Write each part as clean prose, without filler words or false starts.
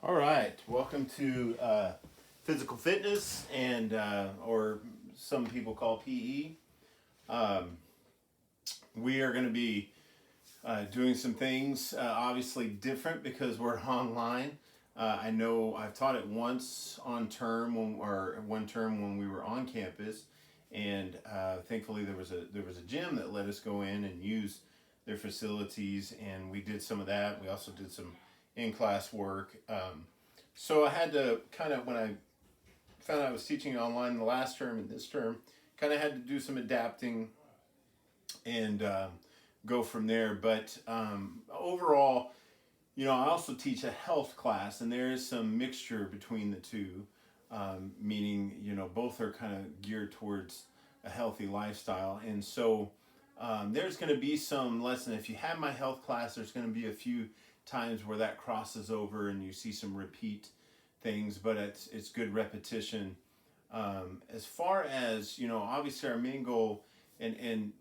All right, welcome to physical fitness, and or some people call PE. Um, we are going to be doing some things, obviously different because we're online. I know I've taught it once on term or one term when we were on campus, and thankfully there was a gym that let us go in and use their facilities, and we did some of that. We also did some in class work. So I had to kind of, when I found out I was teaching online the last term and this term, kind of had to do some adapting and go from there. But overall, I also teach a health class, and there is some mixture between the two, meaning, both are kind of geared towards a healthy lifestyle. And so there's going to be some lesson. If you have my health class, there's going to be a few times where that crosses over and you see some repeat things, but it's good repetition. As far as, obviously our main goal, and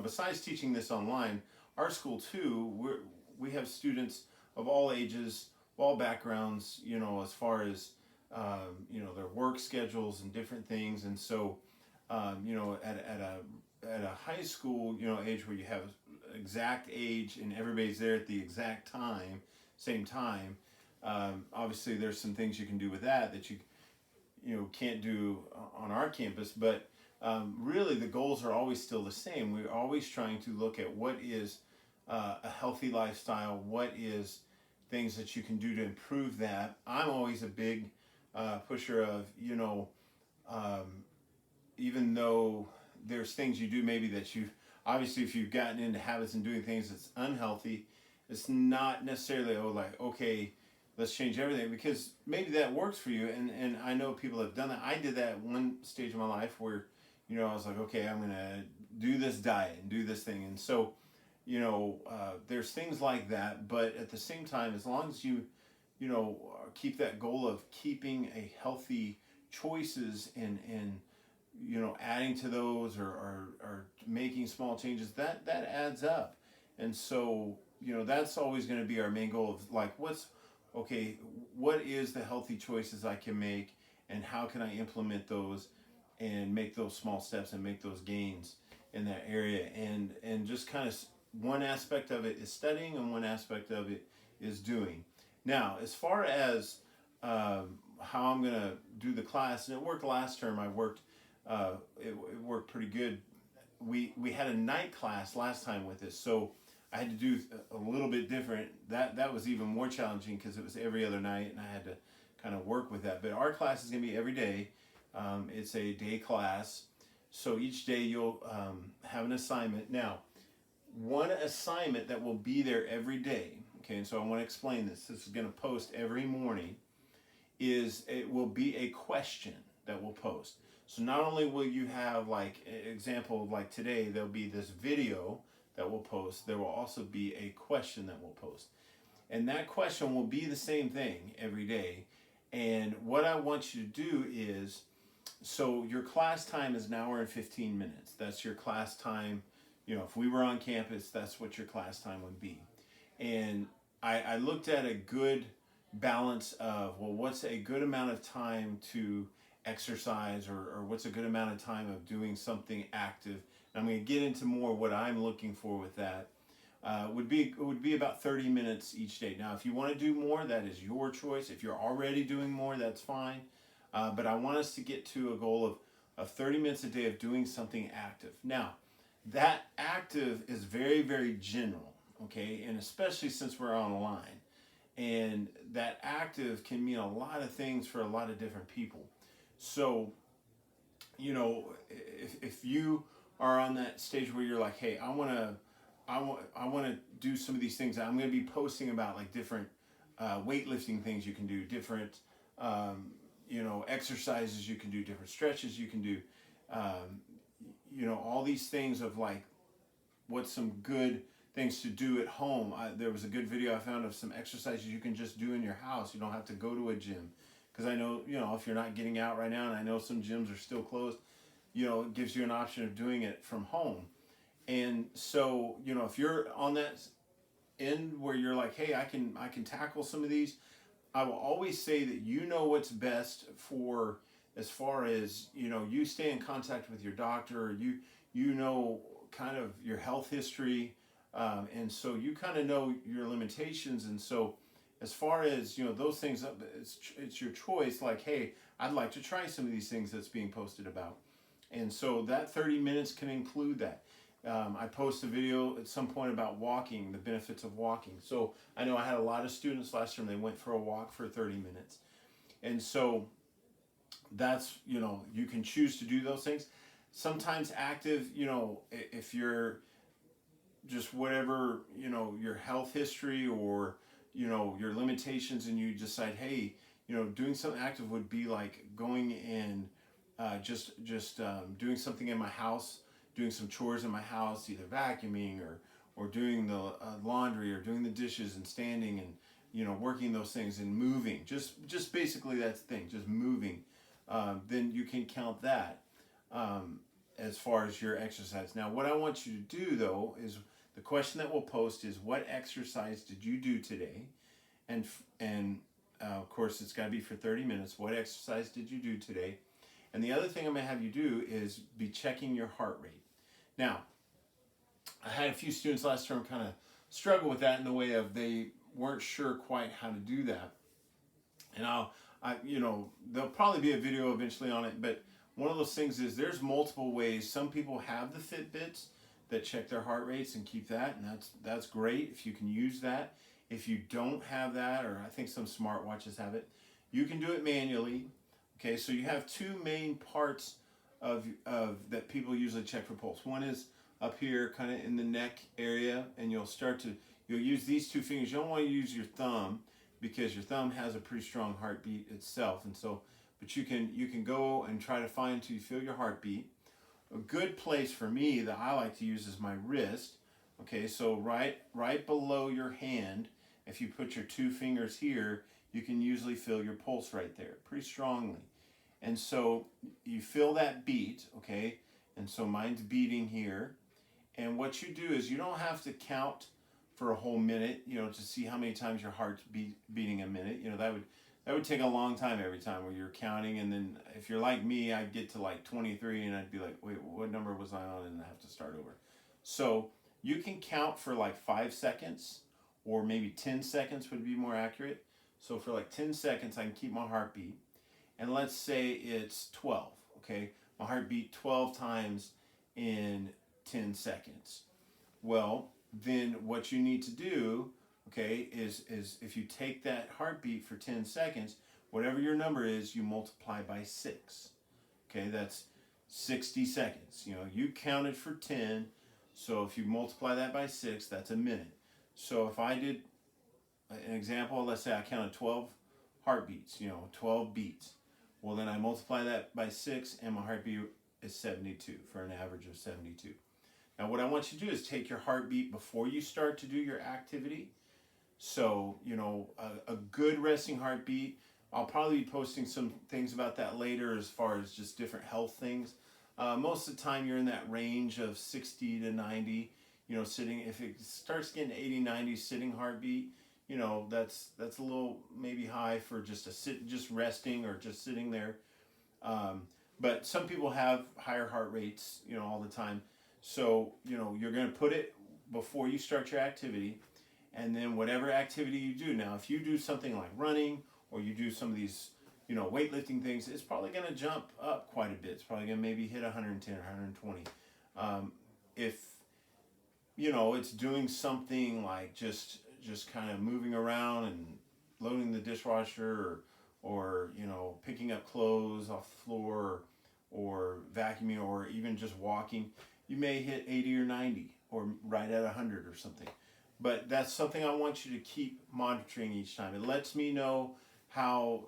besides teaching this online, our school too, we have students of all ages, all backgrounds, as far as their work schedules and different things. And so at a high school age where you have exact age and everybody's there at the exact time, same time, obviously there's some things you can do with that you can't do on our campus. But really the goals are always still the same. We're always trying to look at what is a healthy lifestyle, what is things that you can do to improve that. I'm always a big pusher of, um, even though there's things you do maybe that you, obviously if you've gotten into habits and doing things that's unhealthy, it's not necessarily okay, let's change everything, because maybe that works for you. And I know people have done that. I did that one stage of my life where I was like, okay, I'm gonna do this diet and do this thing. And so there's things like that. But at the same time, as long as keep that goal of keeping a healthy choices, and adding to those, or making small changes, that adds up. And so that's always going to be our main goal of what is the healthy choices I can make, and how can I implement those and make those small steps and make those gains in that area. And just kind of, one aspect of it is studying and one aspect of it is doing. Now, as far as how I'm going to do the class, and it worked last term, it worked pretty good. We had a night class last time with this, so I had to do a little bit different. That was even more challenging because it was every other night, and I had to kind of work with that. But our class is going to be every day. It's a day class, so each day you'll have an assignment. Now, one assignment that will be there every day. Okay, and so I want to explain this. This is going to post every morning. It will be a question that we'll post. So not only will you have, like, example, like today, there'll be this video that we'll post. There will also be a question that we'll post. And that question will be the same thing every day. And what I want you to do is, so your class time is an hour and 15 minutes. That's your class time. If we were on campus, that's what your class time would be. And I looked at a good balance of, well, what's a good amount of time to exercise, or what's a good amount of time of doing something active. And I'm going to get into more what I'm looking for with that. Would be about 30 minutes each day. Now, if you want to do more, that is your choice. If you're already doing more, that's fine. But I want us to get to a goal of 30 minutes a day of doing something active. Now, that active is very, very general, okay? And especially since we're online. And that active can mean a lot of things for a lot of different people. So, if you are on that stage where you're like, hey, I want to do some of these things. I'm going to be posting about, like, different weightlifting things you can do, different exercises you can do, different stretches you can do, all these things of, like, what's some good things to do at home. There was a good video I found of some exercises you can just do in your house. You don't have to go to a gym. Because I know, if you're not getting out right now, and I know some gyms are still closed, it gives you an option of doing it from home. And so, if you're on that end where you're like, hey, I can tackle some of these, I will always say that you know what's best for, as far as you stay in contact with your doctor. You know kind of your health history, and so you kind of know your limitations. And so as far as those things, it's your choice. Like, hey, I'd like to try some of these things that's being posted about, and so that 30 minutes can include that. I post a video at some point about walking, the benefits of walking. So I know I had a lot of students last term, they went for a walk for 30 minutes. And so that's, you can choose to do those things. Sometimes active, if you're just whatever, your health history or, your limitations, and you decide, hey, doing something active would be like going and just doing something in my house, doing some chores in my house, either vacuuming or doing the laundry or doing the dishes and standing and working those things and moving. Just basically that's the thing, just moving. Then you can count that as far as your exercise. Now, what I want you to do though is the question that we'll post is, what exercise did you do today? And of course, it's got to be for 30 minutes. What exercise did you do today? And the other thing I'm going to have you do is be checking your heart rate. Now, I had a few students last term kind of struggle with that in the way of they weren't sure quite how to do that. And there'll probably be a video eventually on it, but one of those things is there's multiple ways. Some people have the Fitbits that check their heart rates and keep that, and that's great if you can use that. If you don't have that, or I think some smartwatches have it, you can do it manually. Okay, so you have two main parts of that people usually check for pulse. One is up here, kind of in the neck area, and you'll use these two fingers. You don't want to use your thumb because your thumb has a pretty strong heartbeat itself, and so, but you can go and try to find until you feel your heartbeat. A good place for me that I like to use is my wrist. Okay, so right below your hand, if you put your two fingers here, you can usually feel your pulse right there, pretty strongly. And so you feel that beat, okay? And so mine's beating here. And what you do is you don't have to count for a whole minute, to see how many times your heart's beating a minute. That would take a long time every time where you're counting. And then if you're like me, I'd get to like 23 and I'd be like, wait, what number was I on? And I have to start over. So you can count for like 5 seconds, or maybe 10 seconds would be more accurate. So for like 10 seconds, I can keep my heartbeat. And let's say it's 12, okay? My heart beat 12 times in 10 seconds. Well, then what you need to do, okay, is if you take that heartbeat for 10 seconds, whatever your number is, you multiply by 6. Okay, that's 60 seconds. You counted for 10, so if you multiply that by 6, that's a minute. So if I did an example, let's say I counted 12 heartbeats, 12 beats. Well, then I multiply that by 6, and my heartbeat is 72, for an average of 72. Now, what I want you to do is take your heartbeat before you start to do your activity. So, a good resting heartbeat. I'll probably be posting some things about that later as far as just different health things. Most of the time, you're in that range of 60 to 90. Sitting. If it starts getting 80, 90 sitting heartbeat, that's a little maybe high for just resting or just sitting there. But some people have higher heart rates, all the time. So, you're going to put it before you start your activity, and then whatever activity you do. Now, if you do something like running, or you do some of these, weightlifting things, it's probably going to jump up quite a bit. It's probably going to maybe hit 110 or 120. If, it's doing something like just kind of moving around and loading the dishwasher, or picking up clothes off the floor, or vacuuming, or even just walking, you may hit 80 or 90, or right at 100 or something. But that's something I want you to keep monitoring each time. It lets me know how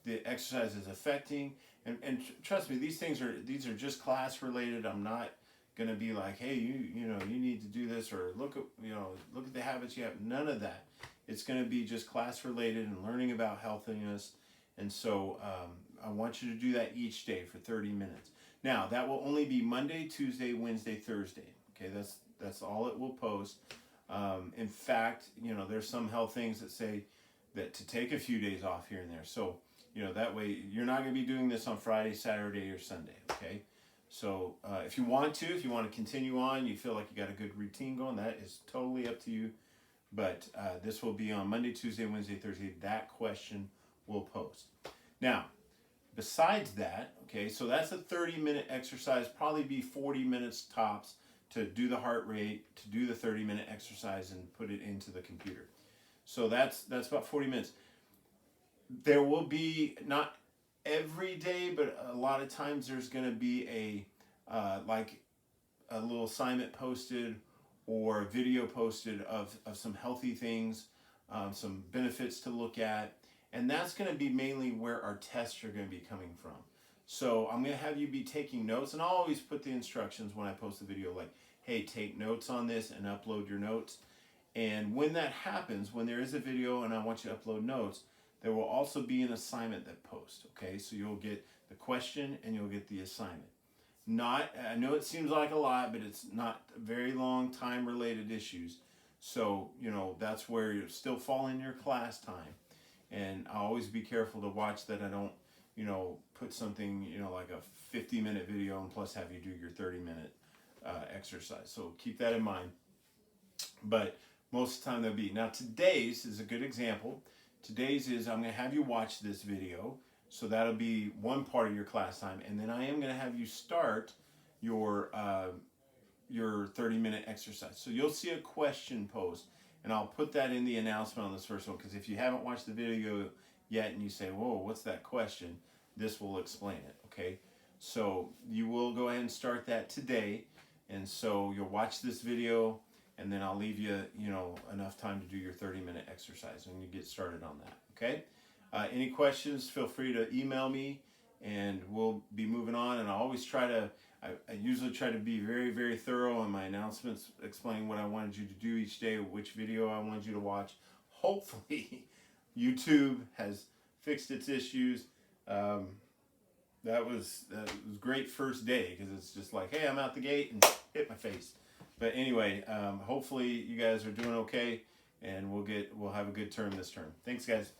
the exercise is affecting. And trust me, these are just class related. I'm not going to be like, hey, you need to do this, or look at the habits you have. None of that. It's going to be just class related and learning about healthiness. And so I want you to do that each day for 30 minutes. Now, that will only be Monday, Tuesday, Wednesday, Thursday. Okay, That's all it will post. In fact, you know, there's some health things that say that to take a few days off here and there. So, you know, that way you're not going to be doing this on Friday, Saturday, or Sunday. Okay. So if you want to continue on, you feel like you got a good routine going, that is totally up to you. But this will be on Monday, Tuesday, Wednesday, Thursday. That question will post. Now, besides that, okay, so that's a 30-minute exercise, probably be 40 minutes tops to do the heart rate, to do the 30-minute exercise and put it into the computer. So that's about 40 minutes. There will be, not every day, but a lot of times there's going to be like a little assignment posted or a video posted of some healthy things, some benefits to look at. And that's going to be mainly where our tests are going to be coming from. So I'm going to have you be taking notes, and I'll always put the instructions when I post the video, like, hey, take notes on this and upload your notes. And when that happens, when there is a video and I want you to upload notes, there will also be an assignment that posts, okay? So you'll get the question and you'll get the assignment. I know it seems like a lot, but it's not very long time related issues. So, you know, that's where you still fall in your class time. And I'll always be careful to watch that I don't, you know, put something, you know, like a 50-minute video and plus have you do your 30-minute exercise. So keep that in mind. But most of the time there'll be. Now today's is a good example. Today's is I'm going to have you watch this video. So that'll be one part of your class time. And then I am going to have you start your 30-minute exercise. So you'll see a question posed. And I'll put that in the announcement on this first one, because if you haven't watched the video yet and you say, whoa, what's that question? This will explain it, okay? So you will go ahead and start that today. And so you'll watch this video, and then I'll leave you, you know, enough time to do your 30-minute exercise and you get started on that, okay? Any questions, feel free to email me, and we'll be moving on. And I always try to, I usually try to be very, very thorough in my announcements, explaining what I wanted you to do each day, which video I wanted you to watch. Hopefully, YouTube has fixed its issues. That was great first day, because it's just like, hey, I'm out the gate and hit my face. But anyway, hopefully you guys are doing okay, and we'll have a good term this term. Thanks, guys.